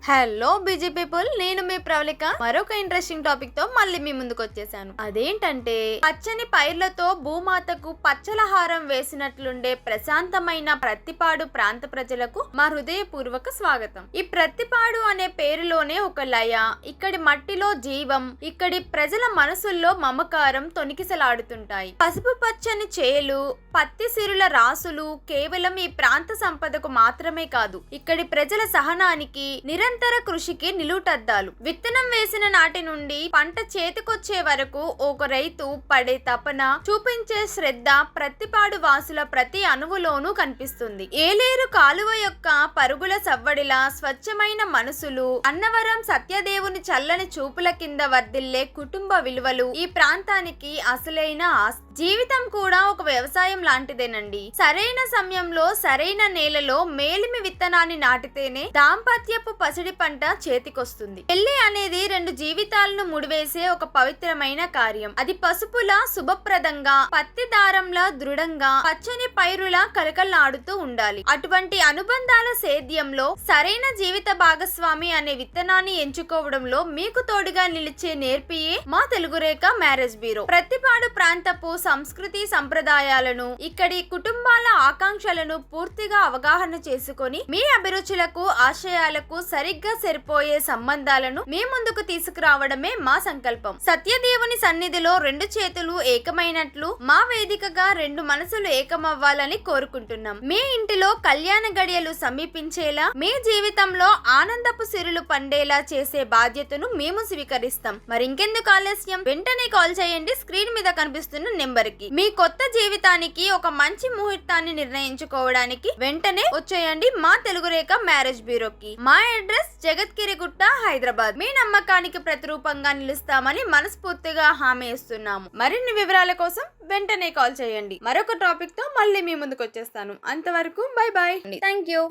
Hello busy people, నేను మీ ప్రవళిక మరొక interesting topic తో మళ్ళీ మీ ముందుకు వచ్చేసాను. అదేంటంటే పచ్చని పైర్లతో భూమాతకు పచ్చలహారం వేసినట్లుండే ప్రశాంతమైన ప్రత్తిపాడు ప్రాంత ప్రజలకు మా హృదయపూర్వక స్వాగతం. ఈ ప్రత్తిపాడు అనే పేరులోనే ఒక లయ, ఇక్కడి మట్టిలో జీవం, ఇక్కడి ప్రజల మనసుల్లో మమకారం తొణికిసలాడుతుంటాయి. పసుపు పచ్చని చేలు, పత్తి సిరుల రాసులు కేవలం ఈ ప్రాంత సంపదకు మాత్రమే కాదు, ఇక్కడి ప్రజల సహనానికి నిరంతర కృషికి నిలువుటద్దాలు. విత్తనం వేసిన నాటి నుండి పంట చేతికొచ్చే వరకు ఒక రైతు పడే తపన, చూపించే శ్రద్ధ ప్రత్తిపాడు వాసుల ప్రతి అణువులోనూ కనిపిస్తుంది. ఏలేరు కాలువ యొక్క పరుగుల సవ్వడిలా స్వచ్ఛమైన మనసులు, అన్నవరం సత్యదేవుని చల్లని చూపుల కింద వర్ధిల్లే కుటుంబ విలువలు ఈ ప్రాంతానికి అసలైన ఆస్తి. జీవితం కూడా ఒక వ్యవసాయం లాంటిదేనండి. సరైన సమయంలో సరైన నేలలో మేలిమి విత్తనాన్ని నాటితేనే దాంపత్యపు పసిడి పంట చేతికొస్తుంది. పెళ్లి అనేది రెండు జీవితాలను ముడివేసే ఒక పవిత్రమైన కార్యం. అది పసుపులా శుభప్రదంగా, పత్తి దారంలా దృఢంగా, పచ్చని పైరులా కలకల్లాడుతూ ఉండాలి. అటువంటి అనుబంధాల సేద్యంలో సరైన జీవిత భాగస్వామి అనే విత్తనాన్ని ఎంచుకోవడంలో మీకు తోడుగా నిలిచే నేర్పియే మా తెలుగురేఖ మ్యారేజ్ బ్యూరో. ప్రత్తిపాడు ప్రాంతపు సంస్కృతి సంప్రదాయాలను, ఇక్కడి కుటుంబాల ఆకాంక్షలను పూర్తిగా అవగాహన చేసుకొని మీ అభిరుచులకు ఆశయాలకు సరిగ్గా సరిపోయే సంబంధాలను మీ ముందుకు తీసుకురావడమే మా సంకల్పం. సత్యదేవుని సన్నిధిలో రెండు చేతులు ఏకమైనట్లు మా వేదికగా రెండు మనసులు ఏకమవ్వాలని కోరుకుంటున్నాం. మీ ఇంటిలో కళ్యాణ గడియలు సమీపించేలా, మీ జీవితంలో ఆనందపు సిరులు పండేలా చేసే బాధ్యతను మేము స్వీకరిస్తాం. మరింకెందుకు ఆలస్యం, వెంటనే కాల్ చేయండి స్క్రీన్ మీద కనిపిస్తున్న నెంబర్ కి. మీ కొత్త జీవితానికి ఒక మంచి ముహూర్తాన్ని నిర్ణయించుకోవడానికి వెంటనే వచ్చేయండి మా తెలుగురేఖ మ్యారేజ్ బ్యూరోకి. మా అడ్రస్ జగత్గిరిగుట్ట, హైదరాబాద్. మీ నమ్మకానికి ప్రతిరూపంగా నిలుస్తామని మనస్ఫూర్తిగా హామీ ఇస్తున్నాము. మరిన్ని వివరాల కోసం వెంటనే కాల్ చేయండి. మరొక టాపిక్ తో మళ్ళీ మీ ముందుకు వచ్చేస్తాను. అంతవరకు బై బాయ్. Thank you.